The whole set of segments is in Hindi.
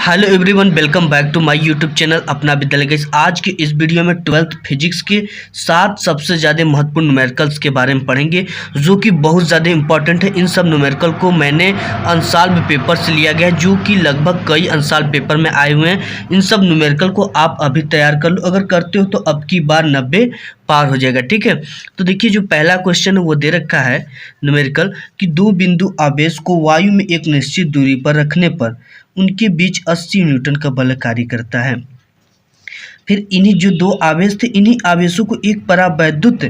Hello everyone, welcome back to my YouTube channel Apna Vidyalaya. Guys, आज की इस वीडियो में 12th फिजिक्स के 7 सबसे ज़्यादा महत्वपूर्ण न्यूमेरिकल्स के बारे में पढ़ेंगे, जो कि बहुत ज़्यादा इंपॉर्टेंट है। इन सब न्यूमेरिकल को मैंने अनसॉल्व पेपर से लिया गया है, जो कि लगभग कई अनसॉल्व पेपर में आए हुए हैं। इन सब न्यूमेरिकल को आप अभी तैयार कर लो, अगर करते हो तो अब की बार 90 पार हो जाएगा। ठीक है, तो देखिए जो पहला क्वेश्चन है वो दे रखा है न्यूमेरिकल कि दो बिंदु आवेश को वायु में एक निश्चित दूरी पर रखने पर उनके बीच 80 न्यूटन का बल कार्य करता है। फिर इन्हीं जो दो आवेश थे, इन्हीं आवेशों को एक परावैद्युत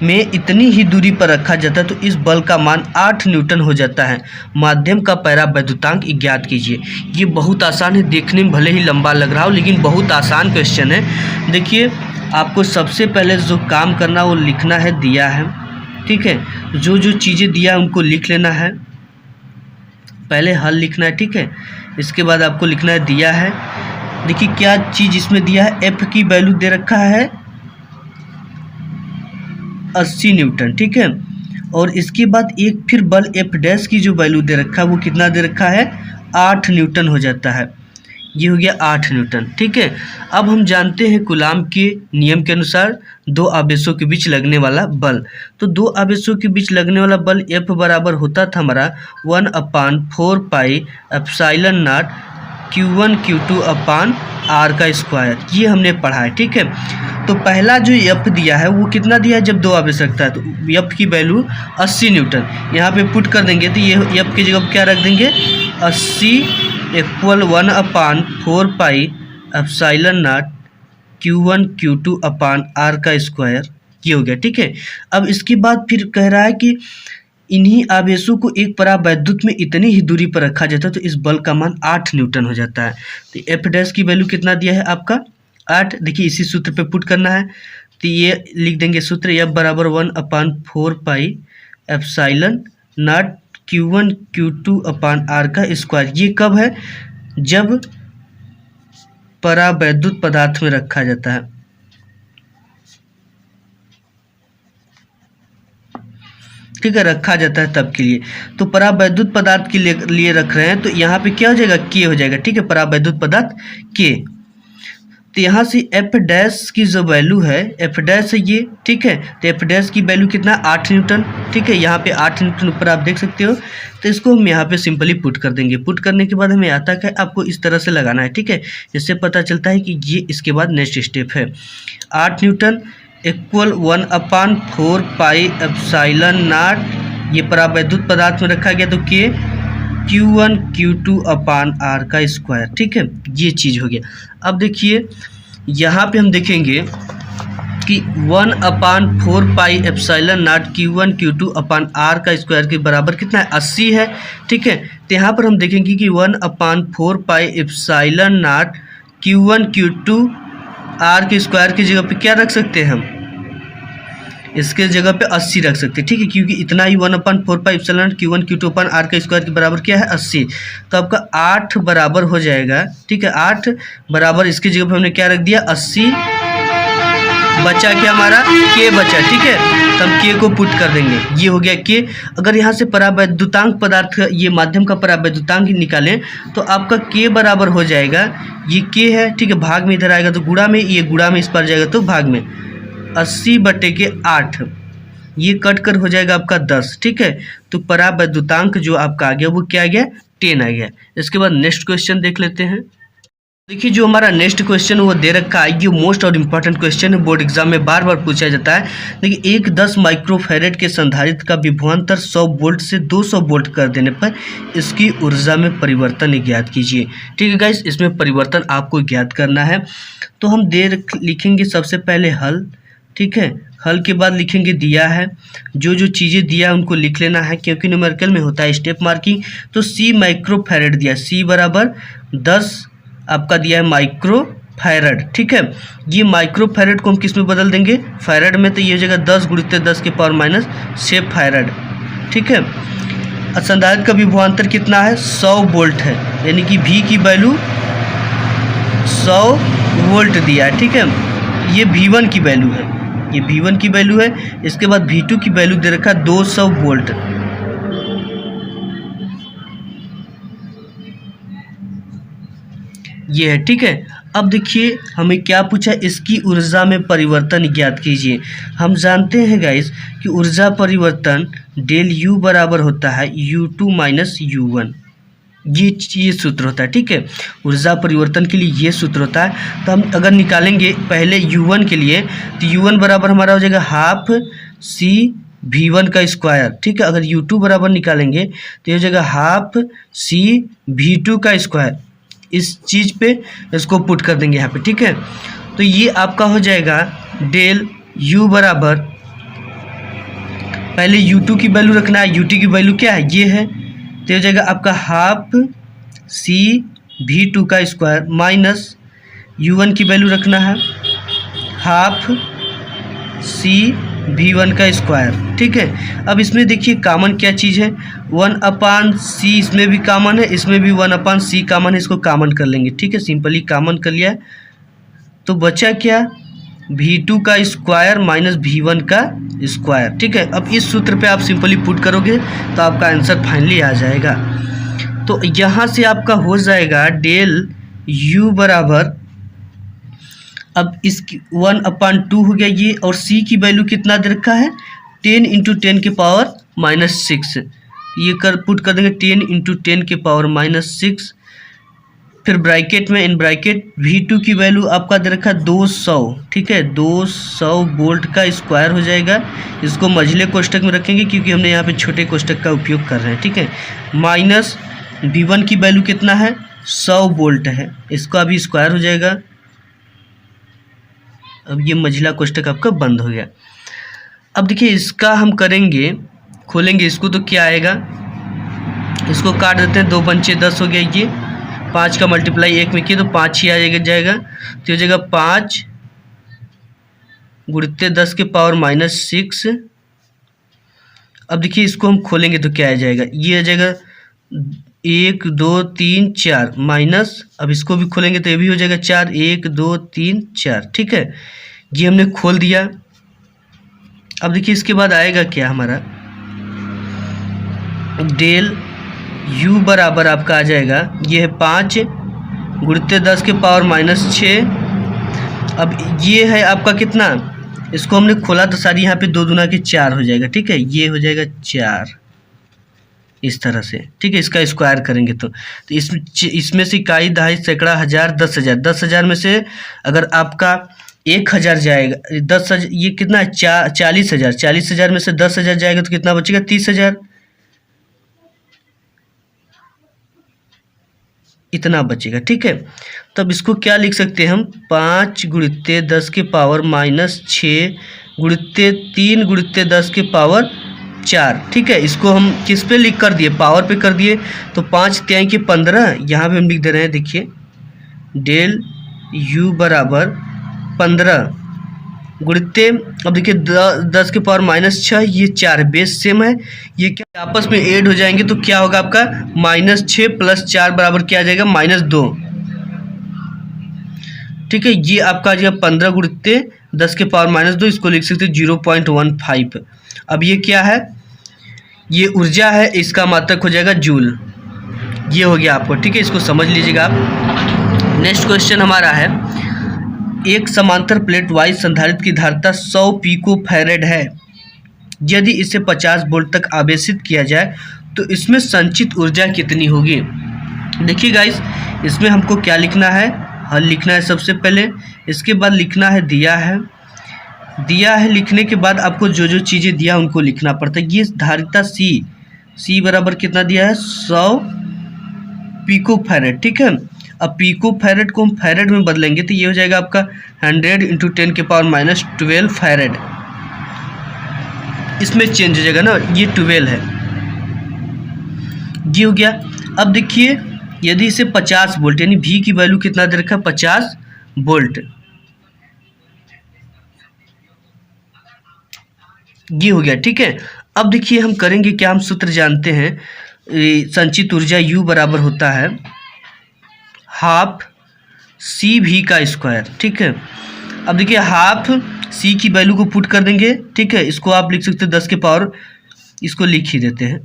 में इतनी ही दूरी पर रखा जाता है तो इस बल का मान 8 न्यूटन हो जाता है। माध्यम का परावैद्युतांक ज्ञात कीजिए। ये बहुत आसान है, देखने में भले ही लंबा लग रहा हो लेकिन बहुत आसान क्वेश्चन है। देखिए, आपको सबसे पहले जो काम करना वो लिखना है दिया है। ठीक है, जो जो चीज़ें दिया है उनको लिख लेना है। पहले हल लिखना है, ठीक है। इसके बाद आपको लिखना है दिया है। देखिए क्या चीज़ इसमें दिया है, एफ की वैल्यू दे रखा है 80 न्यूटन। ठीक है, और इसके बाद एक फिर बल एफ डैश की जो वैल्यू दे रखा है वो कितना दे रखा है, 8 न्यूटन हो जाता है। ये हो गया 8 न्यूटन। ठीक है, अब हम जानते हैं कूलाम के नियम के अनुसार दो आवेशों के बीच लगने वाला बल। तो दो आवेशों के बीच लगने वाला बल F बराबर होता था हमारा 1/4 pi epsilon not Q1 Q2 upon R का स्क्वायर। ये हमने पढ़ा है। ठीक है, तो पहला जो F दिया है वो कितना दिया है, जब दो आवेश रखता है तो F की वैल्यू 80 न्यूटन यहाँ पे पुट कर देंगे तो ये F की जगह क्या रख देंगे, 80 equal 1/4 pi epsilon not Q1 Q2 upon R का स्क्वायर। ये हो गया। ठीक है, अब इसके बाद फिर कह रहा है कि इन्हीं आवेशों को एक परावैद्युत में इतनी ही दूरी पर रखा जाता है तो इस बल का मान 8 न्यूटन हो जाता है। तो एफ डैश की वैल्यू कितना दिया है आपका 8। देखिए इसी सूत्र पे पुट करना है तो ये लिख देंगे सूत्र, एफ बराबर 1/4 pi epsilon not Q1 Q2 upon R का स्क्वायर। ये कब है, जब परावैद्युत पदार्थ में रखा जाता है। ठीक है, रखा जाता है तब के लिए। तो परावैद्युत पदार्थ के लिए रख रहे हैं तो यहाँ पे क्या हो जाएगा, के हो जाएगा। ठीक है, परावैद्युत पदार्थ के। तो यहाँ से एफ डैश की जो वैल्यू है, एफ डैश है ये। ठीक है, तो एफ डैश की वैल्यू कितना, 8 न्यूटन। ठीक है, यहाँ पे 8 न्यूटन ऊपर आप देख सकते हो। तो इसको हम यहाँ पे सिंपली पुट कर देंगे। पुट करने के बाद हमें आता है आपको इस तरह से लगाना है। ठीक है, इससे पता चलता है कि ये इसके बाद नेक्स्ट स्टेप है। 8 Newton equal 1/4 pi epsilon not, ये परावैद्युत पदार्थ में रखा गया तो के Q1 Q2 अपान R का स्क्वायर। ठीक है, ये चीज़ हो गया। अब देखिए यहाँ पे हम देखेंगे कि 1/4 pi epsilon not Q1 Q2 upon R का स्क्वायर के बराबर कितना है, 80 है। ठीक है, तो यहाँ पर हम देखेंगे कि 1/4 pi epsilon not Q1 Q2 R के स्क्वायर की जगह पे क्या रख सकते हैं हम, इसके जगह पे 80 रख सकते हैं। ठीक है, क्योंकि इतना ही 1/4 पाई एप्सिलॉन Q1 Q2 अपान R का स्क्वायर के बराबर क्या है, 80। तो आपका 8 बराबर हो जाएगा। ठीक है, 8 बराबर इसकी जगह पे हमने क्या रख दिया, 80। बचा क्या हमारा, के बचा। ठीक है, तो हम के को पुट कर देंगे। ये हो गया के। अगर यहाँ से परावैद्युतांक पदार्थ, ये माध्यम का परावैद्युतांक निकालें तो आपका के बराबर हो जाएगा, ये के है। ठीक है, भाग में इधर आएगा तो गुणा में, ये गुणा में इस पर जाएगा तो भाग में, 80/8। ये कट कर हो जाएगा आपका 10। ठीक है, तो परावैद्युतांक जो आपका आ गया वो क्या आ गया, 10 आ गया। इसके बाद नेक्स्ट क्वेश्चन देख लेते हैं। देखिए जो हमारा नेक्स्ट क्वेश्चन वो दे रखा है, ये मोस्ट और इम्पॉर्टेंट क्वेश्चन है, बोर्ड एग्जाम में बार बार पूछा जाता है। देखिए एक 10 माइक्रोफैरेड के संधारित्र का विभवांतर 100 वोल्ट से 200 वोल्ट कर देने पर इसकी ऊर्जा में परिवर्तन ज्ञात कीजिए। ठीक है गाइस, इसमें परिवर्तन आपको ज्ञात करना है। तो हम लिखेंगे सबसे पहले हल। ठीक है, हल के बाद लिखेंगे दिया है। जो जो चीज़ें दिया है उनको लिख लेना है, क्योंकि न्यूमेरिकल में होता है स्टेप मार्किंग। तो C माइक्रोफैरेड दिया, C बराबर 10 आपका दिया है माइक्रोफैरेड। ठीक है, ये माइक्रोफैरेड को हम किस में बदल देंगे, फैरेड में। तो ये जगह 10 × 10 के पावर माइनस 6 फैरेड। ठीक है, संधारित्र का विभवांतर कितना है, 100 वोल्ट है, यानी कि V की वैल्यू 100 वोल्ट दिया है। ठीक है, ये V1 की वैल्यू है, ये V1 की वैल्यू है। इसके बाद V2 की वैल्यू दे रखा है 200 वोल्ट। ये है, ठीक है। अब देखिए हमें क्या पूछा, इसकी ऊर्जा में परिवर्तन ज्ञात कीजिए। हम जानते हैं गाइस कि ऊर्जा परिवर्तन डेल यू बराबर होता है U2 माइनस U1। ये सूत्र होता है, ठीक है। ऊर्जा परिवर्तन के लिए ये सूत्र होता है। तो हम अगर निकालेंगे पहले U1 के लिए, तो U1 बराबर हमारा हो जाएगा हाफ C V1 का स्क्वायर, ठीक है। अगर U2 बराबर निकालेंगे तो ये हो जाएगा हाफ C V2 का स्क्वायर। इस चीज़ पे इसको पुट कर देंगे यहाँ पे, ठीक है। तो ये आपका हो जाएगा डेल U बराबर, पहले U2 की वैल्यू रखना है, U2 की वैल्यू क्या है, ये है। तो हो जाएगा आपका हाफ C V2 का स्क्वायर माइनस U1 की वैल्यू रखना है हाफ C V1 का स्क्वायर, ठीक है। अब इसमें देखिए कॉमन क्या चीज़ है, 1/C इसमें भी कॉमन है, इसमें भी 1/C कॉमन है, इसको कॉमन कर लेंगे, ठीक है। सिंपली कॉमन कर लिया तो बचा क्या, V2 का स्क्वायर माइनस V1 का स्क्वायर, ठीक है। अब इस सूत्र पे आप सिंपली पुट करोगे तो आपका आंसर फाइनली आ जाएगा। तो यहाँ से आपका हो जाएगा डेल U बराबर, अब इसकी 1/2 हो गया ये, और C की वैल्यू कितना दे रखा है 10 × 10 के पावर -6। ये कर पुट कर देंगे 10 × 10 के पावर -6, फिर ब्रैकेट में इन ब्रैकेट V2 की वैल्यू आपका दे रखा है 200, ठीक है। 200 वोल्ट का स्क्वायर हो जाएगा। इसको मझले कोष्टक में रखेंगे क्योंकि हमने यहाँ पे छोटे कोष्टक का उपयोग कर रहे हैं, ठीक है। माइनस V1 की वैल्यू कितना है 100 वोल्ट है, इसका अभी स्क्वायर हो जाएगा। अब ये मझला कोष्टक आपका बंद हो गया। अब देखिए इसका हम करेंगे, खोलेंगे इसको तो क्या आएगा, इसको काट देते हैं, 2 पंचे 10 हो गया। ये 5 का मल्टीप्लाई 1 में किए तो 5 ही आ जाएगा। तो हो जाएगा 5 गुणित 10 के पावर -6। अब देखिए इसको हम खोलेंगे तो क्या आ जाएगा, ये आ जाएगा 1 2 3 4 माइनस, अब इसको भी खोलेंगे तो ये भी हो जाएगा 4, 1 2 3 4, ठीक है। ये हमने खोल दिया। अब देखिए इसके बाद आएगा क्या हमारा, डेल U बराबर आपका आ जाएगा, ये है 5 गुणित 10 के पावर -6। अब ये है आपका कितना, इसको हमने खोला तो सारी यहाँ पे 2 दूना के 4 हो जाएगा, ठीक है। ये हो जाएगा 4 इस तरह से, ठीक है। इसका स्क्वायर करेंगे तो इसमें से इकाई, दहाई, सैकड़ा, हज़ार, 10,000, 10,000 में से अगर आपका 1,000 जाएगा, 10,000 ये कितना है 40,000, 40,000 में से 10,000 जाएगा तो कितना बचेगा 30,000, इतना बचेगा, ठीक है। तब इसको क्या लिख सकते हैं हम, 5 गुणित 10 के पावर -6 गुणित 3 गुणित 10 के पावर 4, ठीक है। इसको हम किस पे लिख कर दिए, पावर पे कर दिए। तो 5 3 के 15, यहाँ पे हम लिख दे रहे हैं, देखिए डेल U बराबर 15 गुणित, अब देखिए 10 के पावर -6, ये 4 बेस सेम है, ये क्या आपस में ऐड हो जाएंगे तो क्या होगा आपका -6 + 4 बराबर क्या आ जाएगा -2, ठीक है। ये आपका आ जाएगा 15 गुणित 10 के पावर -2, इसको लिख सकते हैं 0.15। अब ये क्या है, ये ऊर्जा है, इसका मात्रक हो जाएगा जूल। ये हो गया आपको, ठीक है। इसको समझ लीजिएगा आप। नेक्स्ट क्वेश्चन हमारा है, एक समांतर प्लेट वाई संधारित्र की धारिता 100 पिको फैरेड है। यदि इसे 50 वोल्ट तक आवेशित किया जाए तो इसमें संचित ऊर्जा कितनी होगी। देखिए गाइस, इसमें हमको क्या लिखना है, हल लिखना है सबसे पहले, इसके बाद लिखना है दिया है लिखने के बाद आपको जो जो चीज़ें दिया उनको लिखना पड़ता है। ये धारिता C बराबर कितना दिया है 100 पिको फैरेड, ठीक है। अब पिको फैरेड को हम फैरेड में बदलेंगे तो ये हो जाएगा आपका 100 × 10 के पावर -12 फैरेड, इसमें चेंज हो जाएगा ना, ये 12 है, ये हो गया। अब देखिए यदि इसे 50 वोल्ट, यानी V की वैल्यू कितना दे रखा है 50 वोल्ट, ये हो गया, ठीक है। अब देखिए हम करेंगे क्या, हम सूत्र जानते हैं, संचित ऊर्जा U बराबर होता है हाफ CV का स्क्वायर, ठीक है। अब देखिए हाफ C की वैल्यू को पुट कर देंगे, ठीक है। इसको आप लिख सकते हैं 10 के पावर, इसको लिख ही देते हैं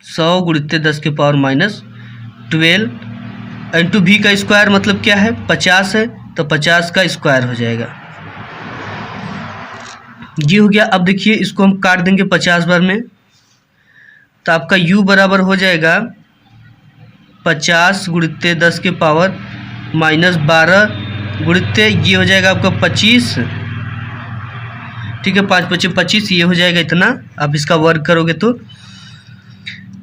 100 गुणित 10 के पावर -12 इंटू भी का स्क्वायर मतलब क्या है 50 है, तो 50 का स्क्वायर हो जाएगा। ये हो गया। अब देखिए इसको हम काट देंगे 50 बार में, तो आपका u बराबर हो जाएगा 50 गुणित्ते 10 के पावर माइनस 12 गुणित्ते ये हो जाएगा आपका 25, ठीक है, 5 × 5 = 25, ये हो जाएगा इतना। आप इसका वर्ग करोगे तो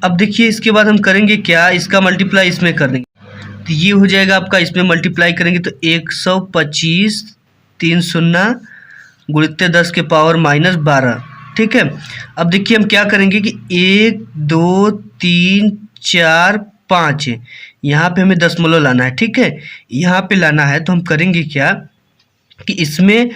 अब देखिए इसके बाद हम करेंगे क्या, इसका मल्टीप्लाई इसमें कर देंगे, तो ये हो जाएगा आपका, इसमें मल्टीप्लाई करेंगे तो 125 3 0 गुणित्ते 10 के पावर माइनस 12, ठीक है। अब देखिए हम क्या करेंगे कि 1 2 3 4 5 यहाँ पे हमें दशमलव लाना है, ठीक है, यहाँ पे लाना है। तो हम करेंगे क्या कि इसमें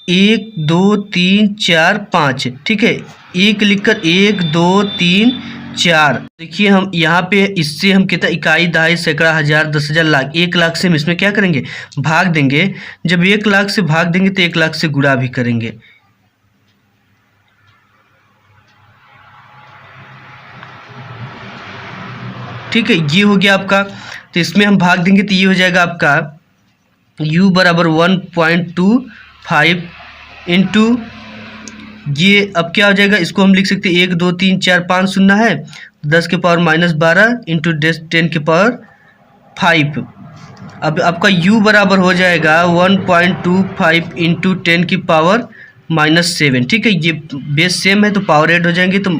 1 2 3 4 5, ठीक है, एक लिखकर 1 2 3 4। देखिए हम यहाँ पे इससे हम कितना इकाई दहाई सैकड़ा हज़ार 10,000 लाख 1 लाख से हम इसमें क्या करेंगे भाग देंगे। जब 1 लाख से भाग देंगे तो 1 लाख से गुणा भी करेंगे। ठीक है, ये हो गया आपका। तो इसमें हम भाग देंगे तो ये हो जाएगा आपका u बराबर 1.25 इंटू ये अब क्या हो जाएगा, इसको हम लिख सकते हैं 1 2 3 4 5 शून्य है 10 के पावर माइनस 12 इंटू 10 के पावर 5। अब आपका u बराबर हो जाएगा 1.25 इंटू 10 की पावर माइनस 7, ठीक है, ये बेस सेम है तो पावर ऐड हो जाएंगे, तो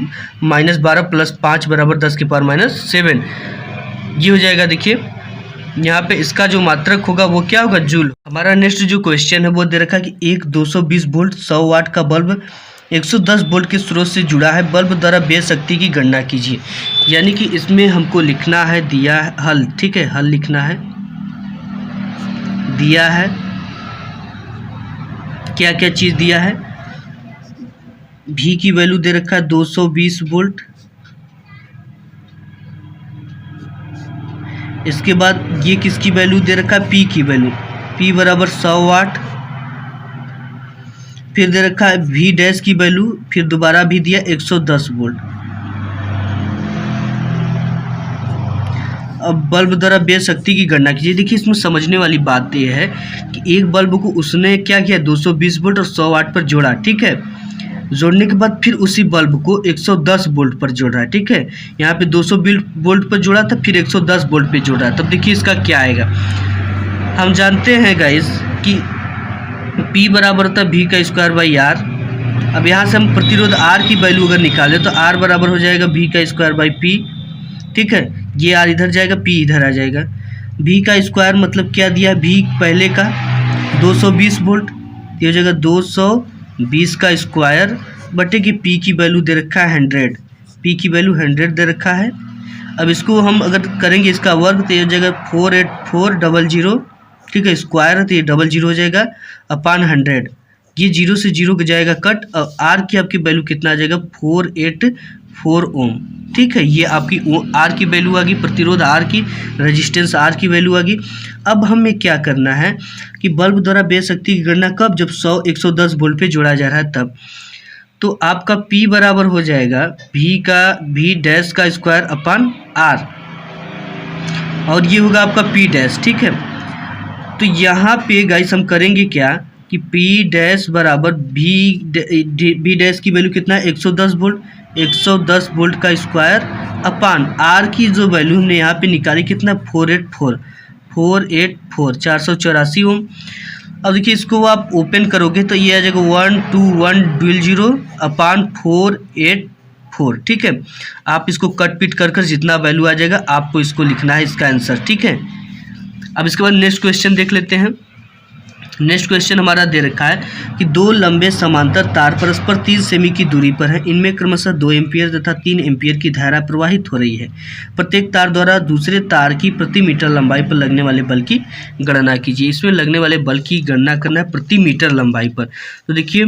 माइनस 12 + 5 बराबर 10 की पावर माइनस 7, ये हो जाएगा। देखिए यहाँ पे इसका जो मात्रक होगा वो क्या होगा, जूल। हमारा नेक्स्ट जो क्वेश्चन है वो दे रखा है कि एक 220 वोल्ट 100 वाट का बल्ब 110 वोल्ट के स्रोत से जुड़ा है, बल्ब द्वारा व्यय शक्ति की गणना कीजिए। यानी कि इसमें हमको लिखना है दिया है हल, ठीक है, हल लिखना है, दिया है क्या क्या चीज़ दिया है, भी की वैल्यू दे रखा है 220 वोल्ट, इसके बाद ये किसकी वैल्यू दे रखा है, पी की वैल्यू, पी बराबर 100 वाट, फिर दे रखा है वी डैश की वैल्यू, फिर दोबारा भी दिया 110 वोल्ट। अब बल्ब द्वारा व्यय शक्ति की गणना कीजिए। देखिए इसमें समझने वाली बात यह है कि एक बल्ब को उसने क्या किया 220 वोल्ट और 100 वाट पर जोड़ा, ठीक है, जोड़ने के बाद फिर उसी बल्ब को 110 वोल्ट पर जोड़ रहा है, ठीक है, यहाँ पे 220 वोल्ट पर जोड़ा था फिर 110 वोल्ट पे जोड़ रहा है। तब देखिए इसका क्या आएगा, हम जानते हैं गाइस कि P बराबर होता है V का स्क्वायर बाई R। अब यहाँ से हम प्रतिरोध R की वैल्यू अगर निकालें तो R बराबर हो जाएगा V का स्क्वायर बाई P, ठीक है, ये R इधर जाएगा P इधर आ जाएगा। V का स्क्वायर मतलब क्या दिया, V पहले का 220 वोल्ट, ये हो जाएगा 220 का स्क्वायर बटे कि P की वैल्यू दे रखा है 100, P की वैल्यू 100 दे रखा है। अब इसको हम अगर करेंगे इसका वर्ग तो ये हो जाएगा 48400, ठीक है, स्क्वायर है तो ये 00 हो जाएगा अपान 100, ये 0 से 0 जाएगा कट, और R की आपकी वैल्यू कितना आ जाएगा 484 ओम, ठीक है, ये आपकी R की वैल्यू आ गई, प्रतिरोध R की, रेजिस्टेंस R की वैल्यू आ गई। अब हमें क्या करना है कि बल्ब द्वारा व्यय शक्ति की गणना कब, जब 110 वोल्ट पे जोड़ा जा रहा है तब। तो आपका P बराबर हो जाएगा V डैश का स्क्वायर अपान R, और ये होगा आपका P डैश, ठीक है। तो यहाँ पे गाइस हम करेंगे क्या कि P डैश बराबर V डैश की वैल्यू कितना है 110 वोल्ट, 110 वोल्ट का स्क्वायर अपान R की जो वैल्यू हमने यहाँ पे निकाली कितना 484 484 ओम। अब देखिए इसको आप ओपन करोगे तो ये आ जाएगा 12100 अपान 484, ठीक है। आप इसको कट पीट कर जितना वैल्यू आ जाएगा आपको इसको लिखना है, इसका आंसर, ठीक है। अब इसके बाद नेक्स्ट क्वेश्चन देख लेते हैं। नेक्स्ट क्वेश्चन हमारा दे रखा है कि दो लंबे समांतर तार परस्पर 3 सेमी की दूरी पर हैं, इनमें क्रमशः 2 एम्पियर तथा 3 एम्पियर की धारा प्रवाहित हो रही है। प्रत्येक तार द्वारा दूसरे तार की प्रति मीटर लंबाई पर लगने वाले बल की गणना कीजिए। इसमें लगने वाले बल की गणना करना है प्रति मीटर लंबाई पर। तो देखिए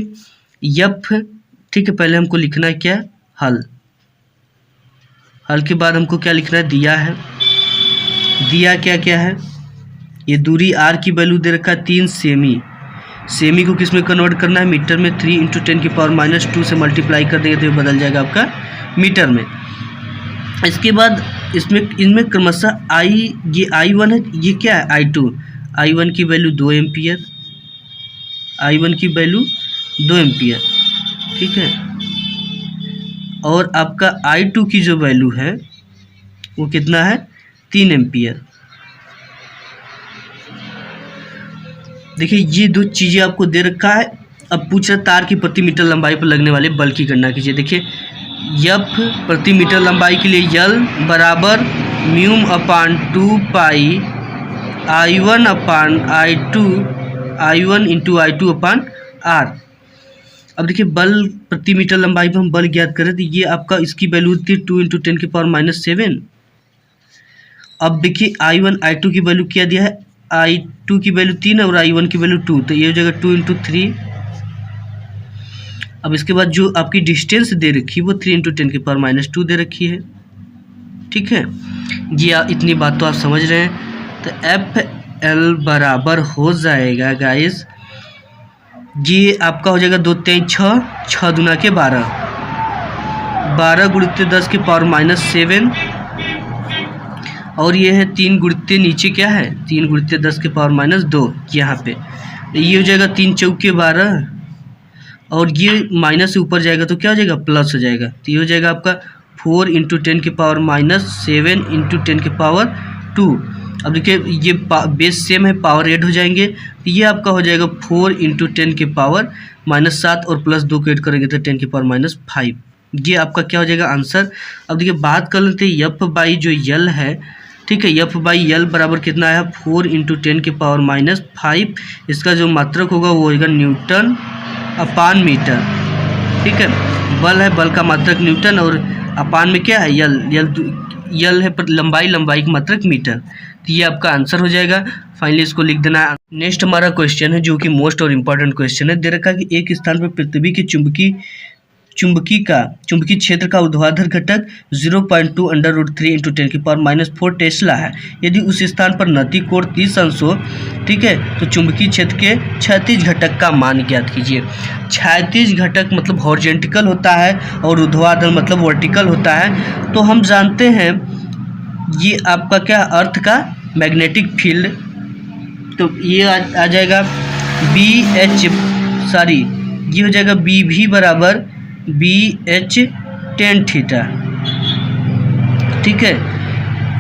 यफ, ठीक है, पहले हमको लिखना है क्या, हल, हल के बाद हमको क्या लिखना है, दिया है, दिया क्या क्या है, ये दूरी R की वैल्यू दे रखा है 3 सेमी, सेमी को किस में कन्वर्ट करना है, मीटर में, 3 × 10 की पावर -2 से मल्टीप्लाई कर देंगे तो ये बदल जाएगा आपका मीटर में। इसके बाद इसमें इनमें क्रमशः ये I1 है, ये क्या है I2। I1 की वैल्यू 2 एम्पियर, I1 की वैल्यू 2 एम्पियर, ठीक है। और आपका I2 की जो वैल्यू है वो कितना है, 3 एम्पियर। देखिए ये दो चीज़ें आपको दे रखा है। अब पूछ रहा तार की प्रति मीटर लंबाई पर लगने वाले बल की गणना कीजिए। देखिए F प्रति मीटर लंबाई के लिए L बराबर म्यूम अपान 2 पाई I1 अपान I1 इंटू I2 अपान R। अब देखिए बल प्रति मीटर लंबाई पर हम बल ज्ञात करें तो ये आपका इसकी वैल्यू थी 2 इंटू 10⁻⁷। अब देखिए I1 I2 की वैल्यू क्या दिया है, I2 की वैल्यू 3 है और I1 की वैल्यू 2, तो ये हो जाएगा 2 इंटू 3। अब इसके बाद जो आपकी डिस्टेंस दे रखी है वो 3 इंटू 10⁻² दे रखी है, ठीक है। ये इतनी बात तो आप समझ रहे हैं। तो FL बराबर हो जाएगा गाइस, ये आपका हो जाएगा 2 3 6, 6 दूना के 12, 12 गुणित 10⁻⁷, और ये है 3 गुणित नीचे क्या है 3 गुणित 10⁻², यहाँ पे ये हो जाएगा 3 चौके 12, और ये माइनस से ऊपर जाएगा तो क्या हो जाएगा, प्लस हो जाएगा। तो ये हो जाएगा आपका 4 इंटू 10⁻⁷ इंटू 10⁻²। अब देखिए ये बेस सेम है, पावर ऐड हो जाएंगे, तो ये आपका हो जाएगा 4 इंटू 10⁻⁷ और प्लस 2 को ऐड करेंगे तो 10⁻⁵। ये आपका क्या हो जाएगा आंसर। अब देखिए बात कर लेते हैं F बाई जो L है, ठीक है। F बाई L बराबर कितना है 4 इंटू 10⁻⁵। इसका जो मात्रक होगा वो होगा न्यूटन अपान मीटर, ठीक है। बल है, बल का मात्रक न्यूटन, और अपान में क्या है L है पर लंबाई की मात्रक मीटर। तो ये आपका आंसर हो जाएगा। फाइनली इसको लिख देना है। नेक्स्ट हमारा क्वेश्चन है जो कि मोस्ट और इम्पोर्टेंट क्वेश्चन है। दे रखा है कि एक स्थान पर पृथ्वी के चुंबकीय क्षेत्र का ऊर्ध्वाधर घटक 0.2 √3 इंटू 10⁻⁴ टेस्ला है। यदि उस स्थान पर नति कोण 30 अंश हो, ठीक है, तो चुंबकीय क्षेत्र के क्षैतिज घटक का मान ज्ञात कीजिए। क्षैतिज घटक मतलब हॉरिजॉन्टल होता है और ऊर्ध्वाधर मतलब वर्टिकल होता है। तो हम जानते हैं ये आपका क्या अर्थ का मैग्नेटिक फील्ड, तो ये आ जाएगा ये हो जाएगा BV बराबर BH tan थीटा, ठीक है।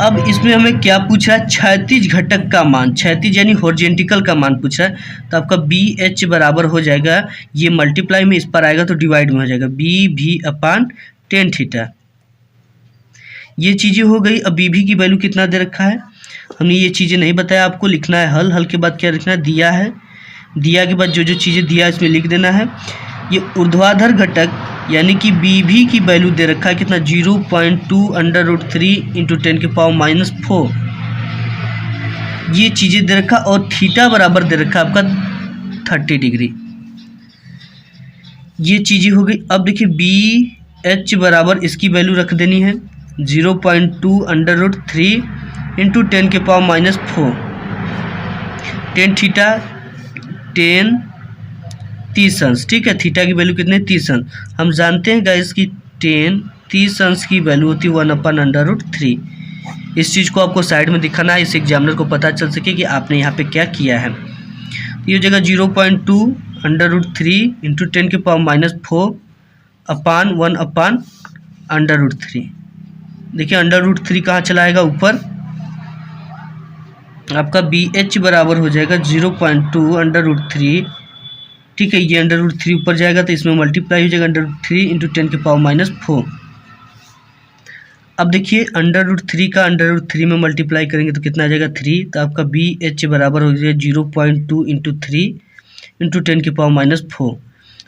अब इसमें हमें क्या पूछ रहा है, क्षैतिज घटक का मान, क्षैतिज यानी हॉरिजॉन्टल का मान पूछ रहा है। तो आपका BH बराबर हो जाएगा, ये मल्टीप्लाई में इस पर आएगा तो डिवाइड में हो जाएगा BV अपान tan थीटा। ये चीज़ें हो गई। अब BV की वैल्यू कितना दे रखा है, हमने ये चीज़ें नहीं बताया, आपको लिखना है हल के बाद क्या लिखना है, दिया है, दिया के बाद जो जो चीज़ें दिया इसमें लिख देना है। ये ऊर्ध्वाधर घटक यानी कि BV की वैल्यू दे रखा है कितना 0.2 √3 इंटू 10⁻⁴। ये चीज़ें दे रखा, और थीटा बराबर दे रखा आपका 30 डिग्री। ये चीज़ें हो गई। अब देखिए BH बराबर इसकी वैल्यू रख देनी है 0.2 √3 इंटू 10⁻⁴। tan थीटा 30 अंश, ठीक है। थीटा की वैल्यू कितने 30 अंश। हम जानते हैं गाइस कि 30 अंश की वैल्यू होती है 1/√3। इस चीज़ को आपको साइड में दिखाना है, इस एग्जामिनर को पता चल सके कि आपने यहाँ पे क्या किया है। ये जगह 0.2 √3 इंटू 10⁻⁴ अपान 1/√3। देखिए √3 कहाँ चलाएगा ऊपर, आपका BH बराबर हो जाएगा 0.2 √3, ठीक है। ये √3 ऊपर जाएगा तो इसमें मल्टीप्लाई हो जाएगा √3 इंटू 10⁻⁴। अब देखिए √3 का √3 में मल्टीप्लाई करेंगे तो कितना आ जाएगा 3। तो आपका BH बराबर हो जाएगा 0.2 इंटू 3 इंटू 10⁻⁴।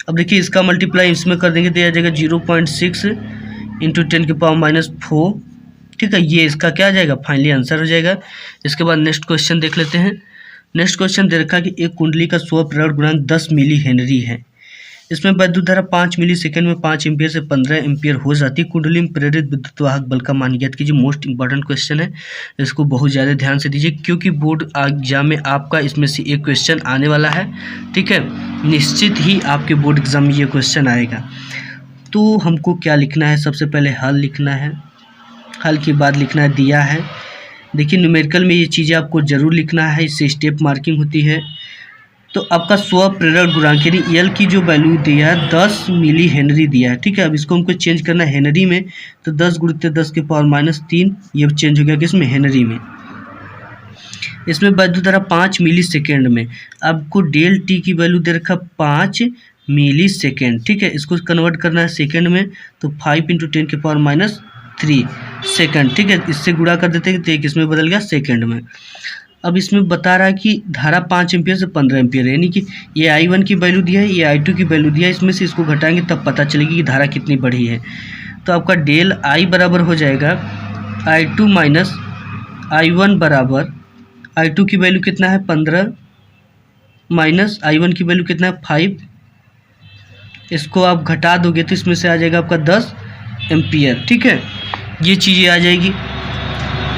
अब देखिए इसका मल्टीप्लाई इसमें कर देंगे तो आ जाएगा 0.6 इंटू 10⁻⁴, ठीक है। ये इसका क्या आ जाएगा फाइनली आंसर हो जाएगा। इसके बाद नेक्स्ट क्वेश्चन देख लेते हैं। नेक्स्ट क्वेश्चन दे रखा है कि एक कुंडली का स्व प्रेरण गुणांक 10 मिली हेनरी है। इसमें विद्युत धारा 5 मिली सेकेंड में 5 एम्पियर से 15 एम्पियर हो जाती है। कुंडली में प्रेरित विद्युत वाहक बल का मान ज्ञात कीजिए। मोस्ट इंपॉर्टेंट क्वेश्चन है, इसको बहुत ज़्यादा ध्यान से दीजिए क्योंकि बोर्ड एग्जाम में आपका इसमें से एक क्वेश्चन आने वाला है, ठीक है। निश्चित ही आपके बोर्ड एग्जाम में ये क्वेश्चन आएगा। तो हमको क्या लिखना है, सबसे पहले हल लिखना है। हल के बाद लिखना है दिया है। देखिए न्यूमेरिकल में ये चीज़ें आपको ज़रूर लिखना है, इससे स्टेप मार्किंग होती है। तो आपका स्व प्रेरक गुणांक यानी एल की जो वैल्यू दिया है 10 मिली हेनरी दिया है, ठीक है। अब इसको हमको चेंज करना है हेनरी में, तो 10 × 10⁻³ ये चेंज हो गया किसमें, हेनरी में। इसमें वैद्युत धारा 5 मिली सेकेंड में। आपको डेल टी की वैल्यू दे रखा 5 मिली सेकेंड, ठीक है। इसको कन्वर्ट करना है सेकेंड में, तो 5 × 10⁻³ सेकेंड, ठीक है। इससे गुणा कर देते हैं तो एक इसमें बदल गया सेकेंड में। अब इसमें बता रहा है कि धारा 5 एम्पियर से 15 एम्पियर है, यानी कि ये I1 की वैल्यू दिया है, ये I2 की वैल्यू दिया है। इसमें से इसको घटाएंगे तब पता चलेगी कि धारा कितनी बढ़ी है। तो आपका डेल I बराबर हो जाएगा I2 माइनस I1 बराबर, I2 की वैल्यू कितना है 15 माइनस I1 की वैल्यू कितना है 5। इसको आप घटा दोगे तो इसमें से आ जाएगा आपका 10 एम्पियर, ठीक है। ये चीज़ें आ जाएगी।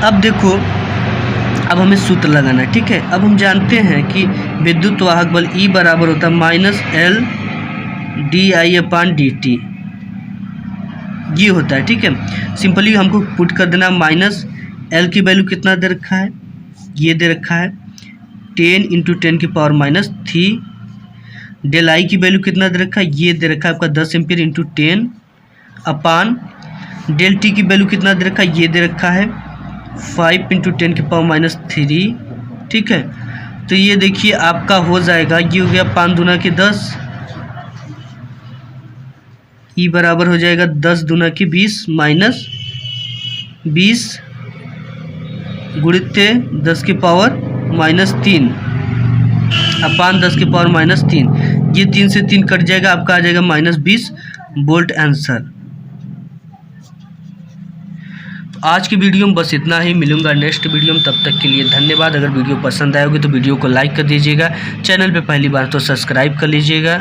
अब देखो, अब हमें सूत्र लगाना है, ठीक है। अब हम जानते हैं कि विद्युत वाहक बल E बराबर होता है -L DI/dt, ये होता है, ठीक है। सिंपली हमको पुट कर देना, -L की वैल्यू कितना दे रखा है, ये दे रखा है 10 × 10⁻³ डेल I की वैल्यू कितना दे रखा है, ये दे रखा है आपका 10 एम्पियर × 10 अपान डेल टी की वैल्यू कितना दे रखा है, ये दे रखा है 5 × 10⁻³, ठीक है। तो ये देखिए आपका हो जाएगा, ये हो गया 5 दूना के 10, ई बराबर हो जाएगा 10 दूना के 20 माइनस 20 गुणित 10⁻³ अपान 10⁻³ ये 3 से 3 कट जाएगा, आपका आ जाएगा -20 वोल्ट आंसर। आज की वीडियो में बस इतना ही, मिलूंगा नेक्स्ट वीडियो में, तब तक के लिए धन्यवाद। अगर वीडियो पसंद आए होगी तो वीडियो को लाइक कर दीजिएगा, चैनल पे पहली बार तो सब्सक्राइब कर लीजिएगा।